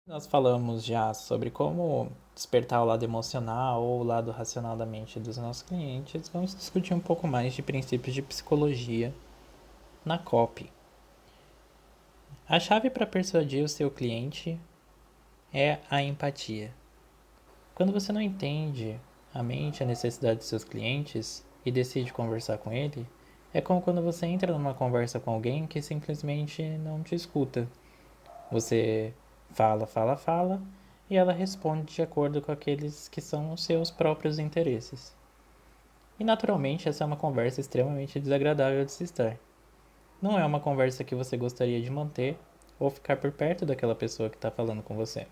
Nós falamos já sobre como despertar o lado emocional ou o lado racional da mente dos nossos clientes. Vamos discutir um pouco mais de princípios de psicologia na copy. A chave para persuadir o seu cliente é a empatia. Quando você não entende a mente, a necessidade dos seus clientes e decide conversar com ele, é como quando você entra numa conversa com alguém que simplesmente não te escuta. Você fala, fala, fala e ela responde de acordo com aqueles que são os seus próprios interesses. E naturalmente essa é uma conversa extremamente desagradável de se estar. Não é uma conversa que você gostaria de manter ou ficar por perto daquela pessoa que está falando com você.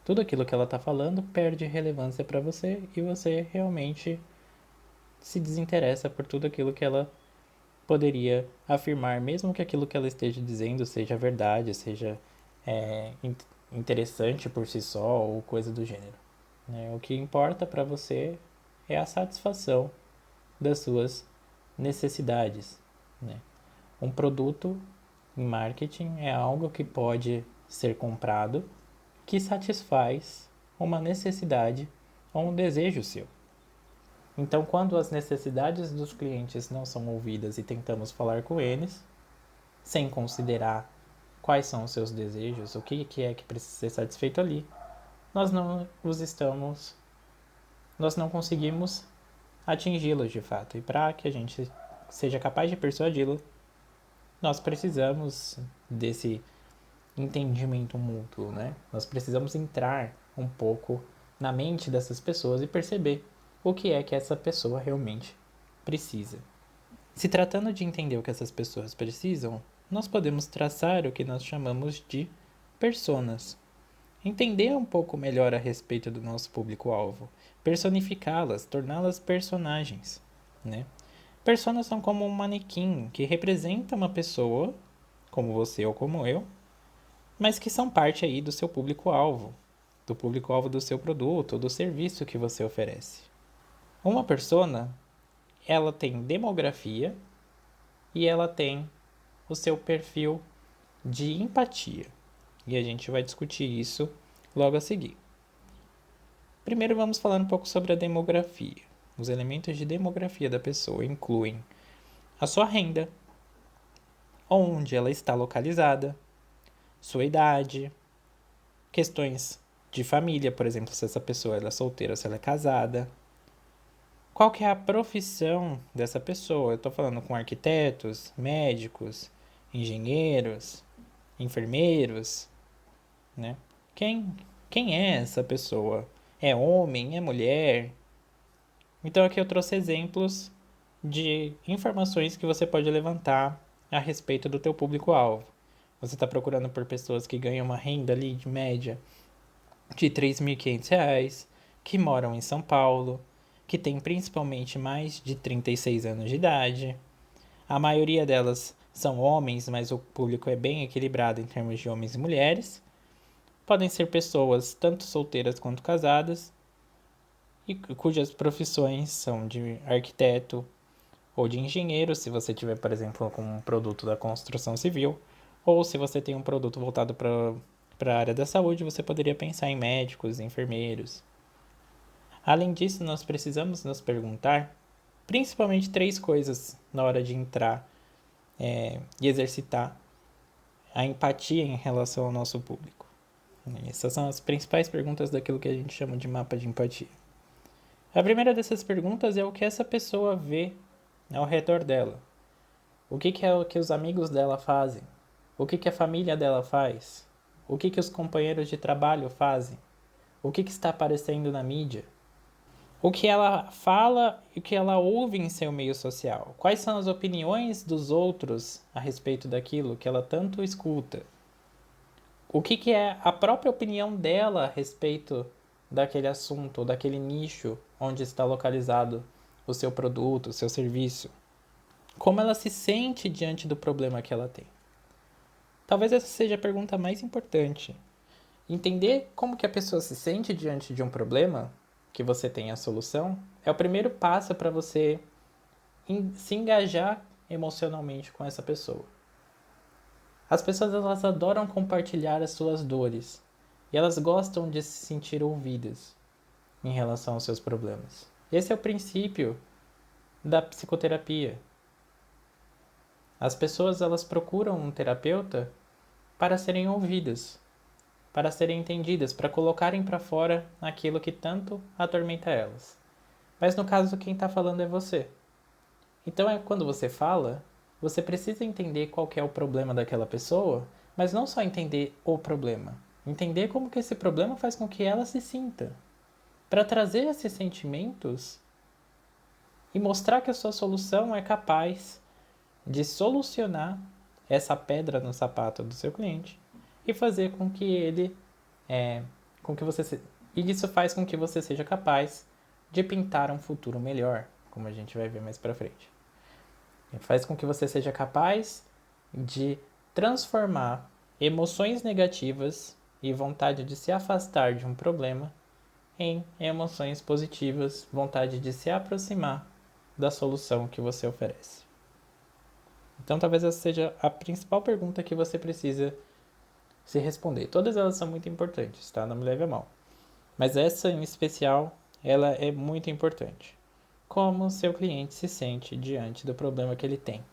Tudo aquilo que ela está falando perde relevância para você e você realmente se desinteressa por tudo aquilo que ela poderia afirmar, mesmo que aquilo que ela esteja dizendo seja verdade, seja é, interessante por si só ou coisa do gênero. Né? O que importa para você é a satisfação das suas necessidades. Né? Um produto em marketing é algo que pode ser comprado que satisfaz uma necessidade ou um desejo seu. Então, quando as necessidades dos clientes não são ouvidas e tentamos falar com eles, sem considerar quais são os seus desejos, o que é que precisa ser satisfeito ali, nós não conseguimos atingi-los de fato. E para que a gente seja capaz de persuadi-lo, nós precisamos desse entendimento mútuo, né? Nós precisamos entrar um pouco na mente dessas pessoas e perceber o que é que essa pessoa realmente precisa. Se tratando de entender o que essas pessoas precisam, nós podemos traçar o que nós chamamos de personas. Entender um pouco melhor a respeito do nosso público-alvo, personificá-las, torná-las personagens, né? Personas são como um manequim que representa uma pessoa, como você ou como eu, mas que são parte aí do seu público-alvo, do público-alvo do seu produto ou do serviço que você oferece. Uma persona, ela tem demografia e ela tem o seu perfil de empatia. E a gente vai discutir isso logo a seguir. Primeiro vamos falar um pouco sobre a demografia. Os elementos de demografia da pessoa incluem a sua renda, onde ela está localizada, sua idade, questões de família, por exemplo, se essa pessoa é solteira ou se ela é casada. Qual que é a profissão dessa pessoa? Eu estou falando com arquitetos, médicos, engenheiros, enfermeiros, né? Quem, quem é essa pessoa? É homem? É mulher? Então aqui eu trouxe exemplos de informações que você pode levantar a respeito do teu público-alvo. Você está procurando por pessoas que ganham uma renda ali de média de R$ 3.500, que moram em São Paulo, que têm principalmente mais de 36 anos de idade. A maioria delas são homens, mas o público é bem equilibrado em termos de homens e mulheres. Podem ser pessoas tanto solteiras quanto casadas e cujas profissões são de arquiteto ou de engenheiro, se você tiver, por exemplo, com um produto da construção civil, ou se você tem um produto voltado para a área da saúde, você poderia pensar em médicos, enfermeiros. Além disso, nós precisamos nos perguntar principalmente três coisas na hora de entrar e exercitar a empatia em relação ao nosso público. Essas são as principais perguntas daquilo que a gente chama de mapa de empatia. A primeira dessas perguntas é o que essa pessoa vê ao redor dela. O que é o que os amigos dela fazem? O que a família dela faz? O que os companheiros de trabalho fazem? O que está aparecendo na mídia? O que ela fala e o que ela ouve em seu meio social? Quais são as opiniões dos outros a respeito daquilo que ela tanto escuta? O que é a própria opinião dela a respeito daquele assunto, ou daquele nicho onde está localizado o seu produto, o seu serviço? Como ela se sente diante do problema que ela tem? Talvez essa seja a pergunta mais importante. Entender como que a pessoa se sente diante de um problema que você tem a solução é o primeiro passo para você se engajar emocionalmente com essa pessoa. As pessoas elas adoram compartilhar as suas dores, E elas gostam de se sentir ouvidas em relação aos seus problemas. Esse é o princípio da psicoterapia. As pessoas elas procuram um terapeuta para serem ouvidas, para serem entendidas, para colocarem para fora aquilo que tanto atormenta elas. Mas no caso, quem está falando é você. Então, quando você fala, você precisa entender qual que é o problema daquela pessoa, mas não só entender o problema. Entender como que esse problema faz com que ela se sinta. Para trazer esses sentimentos e mostrar que a sua solução é capaz de solucionar essa pedra no sapato do seu cliente e fazer com que ele com que você e isso faz com que você seja capaz de pintar um futuro melhor, como a gente vai ver mais para frente. E faz com que você seja capaz de transformar emoções negativas e vontade de se afastar de um problema em emoções positivas, vontade de se aproximar da solução que você oferece. Então, talvez essa seja a principal pergunta que você precisa se responder. Todas elas são muito importantes, tá? Não me leve a mal. Mas essa em especial, ela é muito importante. Como o seu cliente se sente diante do problema que ele tem?